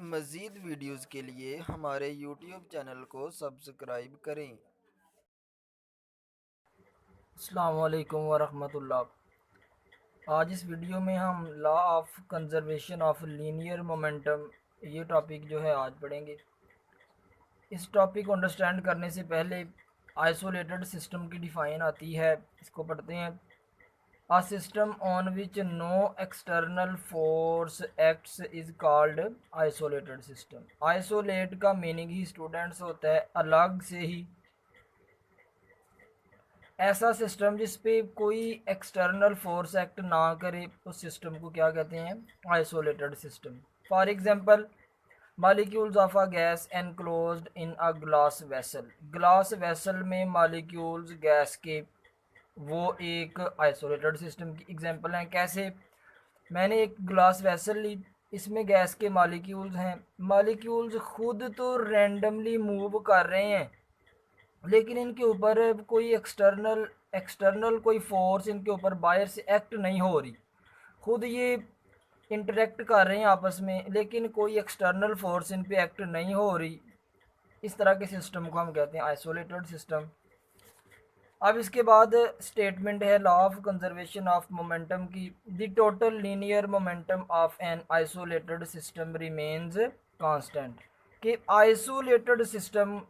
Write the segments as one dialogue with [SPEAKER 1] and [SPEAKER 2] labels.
[SPEAKER 1] मज़ीद वीडियोज़ के लिए हमारे यूट्यूब चैनल को सब्सक्राइब करें।
[SPEAKER 2] अस्सलाम वालेकुम वरहमतुल्लाह। आज इस वीडियो में हम law of conservation of linear momentum ये टॉपिक जो है आज पढ़ेंगे। इस टॉपिक को अंडरस्टैंड करने से पहले आइसोलेटेड सिस्टम की डिफ़ाइन आती है, इसको पढ़ते हैं। A system on which no external force acts is called isolated system. Isolate का मीनिंग ही स्टूडेंट्स होता है अलग से ही, ऐसा सिस्टम जिस पे कोई एक्सटर्नल फोर्स एक्ट ना करे उस सिस्टम को क्या कहते हैं? Isolated system. For example, molecules of a gas enclosed in a glass vessel. Glass vessel में मालिक्यूल्स गैस के, वो एक आइसोलेटेड सिस्टम की एग्जांपल हैं। कैसे? मैंने एक ग्लास वेसल ली, इसमें गैस के मालिक्यूल्स हैं। मालिक्यूल्स खुद तो रैंडमली मूव कर रहे हैं, लेकिन इनके ऊपर कोई एक्सटर्नल एक्सटर्नल कोई फोर्स इनके ऊपर बाहर से एक्ट नहीं हो रही। खुद ये इंटरेक्ट कर रहे हैं आपस में, लेकिन कोई एक्सटर्नल फोर्स इन पे एक्ट नहीं हो रही। इस तरह के सिस्टम को हम कहते हैं आइसोलेटेड सिस्टम। अब इसके बाद स्टेटमेंट है law of conservation of momentum की। The total linear momentum of an isolated system remains constant. कि आइसोलेटेड सिस्टम,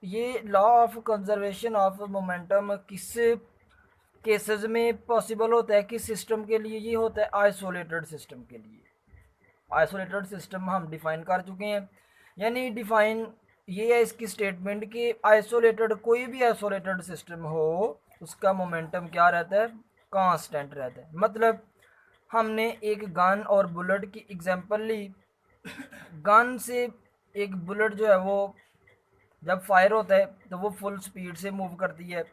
[SPEAKER 2] ये law of conservation of momentum किस केसेस में पॉसिबल होता है, किस सिस्टम के लिए ये होता है? आइसोलेटेड सिस्टम के लिए। आइसोलेटेड सिस्टम हम डिफाइन कर चुके हैं, यानी डिफाइन ये है इसकी स्टेटमेंट कि आइसोलेटेड, कोई भी आइसोलेटेड सिस्टम हो उसका मोमेंटम क्या रहता है? कांस्टेंट रहता है। मतलब हमने एक गन और बुलेट की एग्जांपल ली। गन से एक बुलेट जो है वो जब फायर होता है तो वो फुल स्पीड से मूव करती है,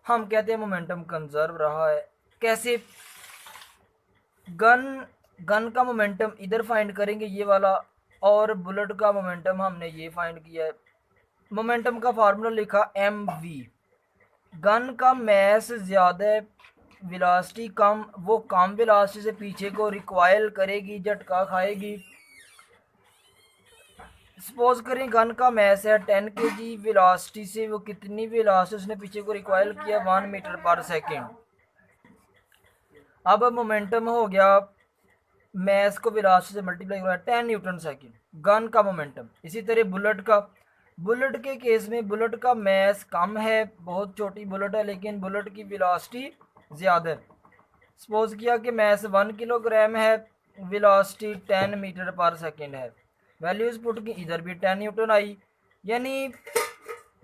[SPEAKER 2] हम कहते हैं मोमेंटम कंजर्व रहा है। कैसे? गन गन का मोमेंटम इधर फाइंड करेंगे ये वाला, और बुलेट का मोमेंटम हमने ये फाइंड किया है। मोमेंटम का फार्मूला लिखा एम वी। गन का मैस ज़्यादा है, वेलोसिटी कम, वो कम वेलोसिटी से पीछे को रिक्वाइल करेगी, झटका खाएगी। सपोज करें गन का मैस है 10 kg, वेलोसिटी से वो कितनी वेलोसिटी उसने पीछे को रिक्वाइल किया? 1 मीटर पर सेकेंड। अब मोमेंटम हो गया, मैस को वेलोसिटी से मल्टीप्लाई करा 10 N/सेकेंड, गन का मोमेंटम। इसी तरह बुलेट का, बुलेट के केस में बुलेट का मैस कम है, बहुत छोटी बुलेट है, लेकिन बुलेट की वेलोसिटी ज़्यादा है। सपोज किया कि मैस 1 किलोग्राम है, वेलोसिटी 10 मीटर पर सेकेंड है। वैल्यूज पुट की, इधर भी 10 N आई, यानी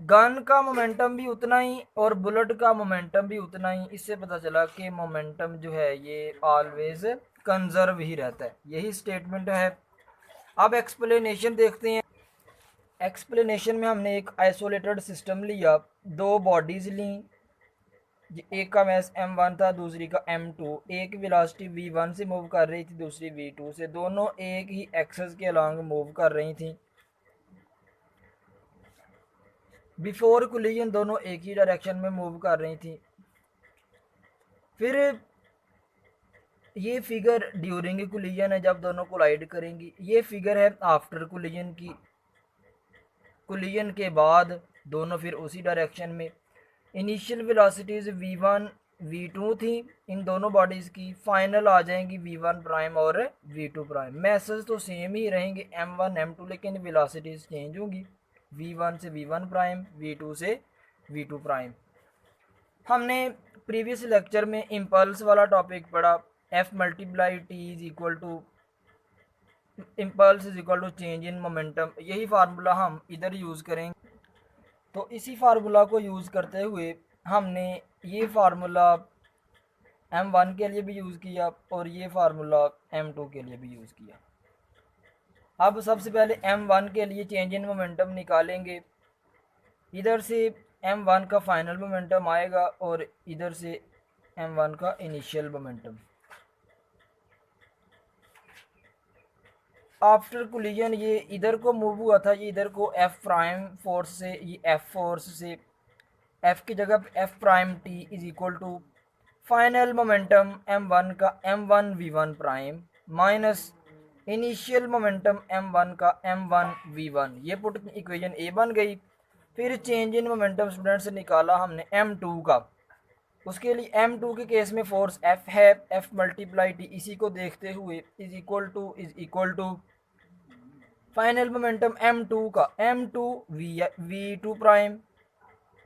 [SPEAKER 2] गन का मोमेंटम भी उतना ही और बुलेट का मोमेंटम भी उतना ही। इससे पता चला कि मोमेंटम जो है ये ऑलवेज कंजर्व ही रहता है। यही स्टेटमेंट है। अब एक्सप्लेनेशन देखते हैं। एक्सप्लेनेशन में हमने एक आइसोलेटेड सिस्टम लिया, दो बॉडीज ली, एक का मैस m1 था, दूसरी का m2। एक वेलोसिटी v1 से मूव कर रही थी, दूसरी v2 से। दोनों एक ही एक्सेस के अलॉन्ग मूव कर रही थी। बिफोर कोलिजन दोनों एक ही डायरेक्शन में मूव कर रही थी। फिर ये फिगर ड्यूरिंग कोलिजन है, जब दोनों कोलाइड करेंगी। ये फिगर है आफ्टर कोलिजन की, कोलिजन के बाद दोनों फिर उसी डायरेक्शन में। इनिशियल वेलोसिटीज़ v1 v2 थी इन दोनों बॉडीज़ की, फाइनल आ जाएंगी v1 प्राइम और v2 प्राइम। मैसेज तो सेम ही रहेंगे m1 m2, लेकिन वेलोसिटीज़ चेंज होंगी, v1 से v1 प्राइम, v2 से v2 प्राइम। हमने प्रीवियस लेक्चर में इम्पल्स वाला टॉपिक पढ़ा, F multiply T is equal to impulse is equal to change in momentum. यही फार्मूला हम इधर यूज़ करेंगे। तो इसी फार्मूला को यूज़ करते हुए हमने ये फार्मूला m1 के लिए भी यूज़ किया और ये फार्मूला m2 के लिए भी यूज़ किया। अब सबसे पहले m1 के लिए चेंज इन मोमेंटम निकालेंगे। इधर से m1 का फाइनल मोमेंटम आएगा और इधर से m1 का इनिशियल मोमेंटम। आफ्टर कोलिजन ये इधर को मूव हुआ था, ये इधर को एफ प्राइम फोर्स से, ये एफ फोर्स से, एफ की जगह F prime T is equal to final momentum m1 का m1 v1 prime minus initial momentum m1 का m1 v1, ये पुट इक्वेशन ए बन गई। फिर चेंज इन मोमेंटम स्टूडेंट्स निकाला हमने m2 का, उसके लिए m2 के केस में फोर्स F है, F मल्टीप्लाई T, इसी को देखते हुए is equal to final momentum m2 का m2 v2 prime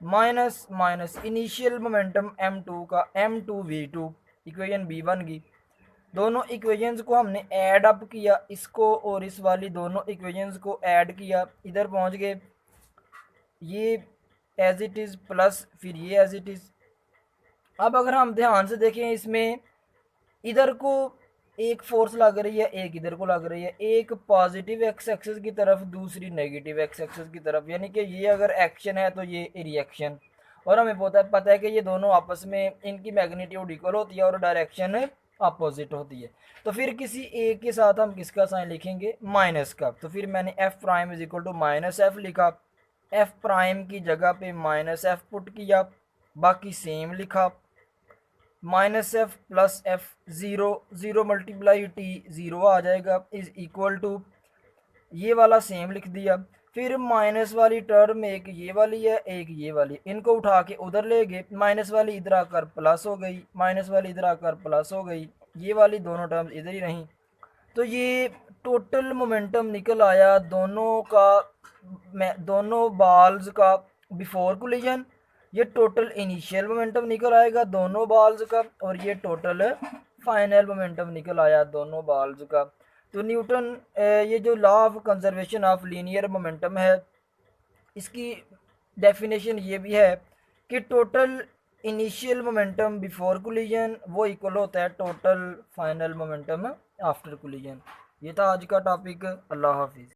[SPEAKER 2] minus minus initial momentum m2 का m2 v2, इक्वेशन बी बन गई। दोनों इक्वेशंस को हमने ऐड अप किया, इसको और इस वाली दोनों इक्वेशंस को ऐड किया, इधर पहुंच गए, ये एज इट इज़ प्लस फिर ये एज इट इज़। अब अगर हम ध्यान से देखें, इसमें इधर को एक फोर्स लग रही है, एक इधर को लग रही है, एक पॉजिटिव एक्स एक्सिस की तरफ, दूसरी नेगेटिव एक्स एक्सिस की तरफ, यानी कि ये अगर एक्शन है तो ये रिएक्शन। और हमें पता है कि ये दोनों आपस में इनकी मैग्नीट्यूड इक्वल होती है और डायरेक्शन अपोजिट होती है। तो फिर किसी एक के साथ हम किसका साइन लिखेंगे, माइनस का। तो फिर मैंने F prime is equal to minus F लिखा, एफ प्राइम की जगह पे माइनस एफ पुट किया, बाकी सेम लिखा, minus F plus F, zero zero multiply T zero आ जाएगा, इज इक्वल टू ये वाला सेम लिख दिया। फिर माइनस वाली टर्म एक ये वाली है, एक ये वाली, इनको उठा के उधर ले गए, माइनस वाली इधर आकर प्लस हो गई, माइनस वाली इधर आकर प्लस हो गई, ये वाली दोनों टर्म्स इधर ही रहीं। तो ये टोटल मोमेंटम निकल आया दोनों का, दोनों बॉल्स का बिफोर कोलिजन। ये टोटल इनिशियल मोमेंटम निकल आएगा दोनों बॉल्स का, और ये टोटल फाइनल मोमेंटम निकल आया दोनों बॉल्स का। तो न्यूटन ये जो law of conservation of linear momentum है, इसकी डेफिनेशन ये भी है कि total initial momentum before collision वो इक्वल होता है total final momentum after collision. ये था आज का टॉपिक। अल्लाह हाफिज़।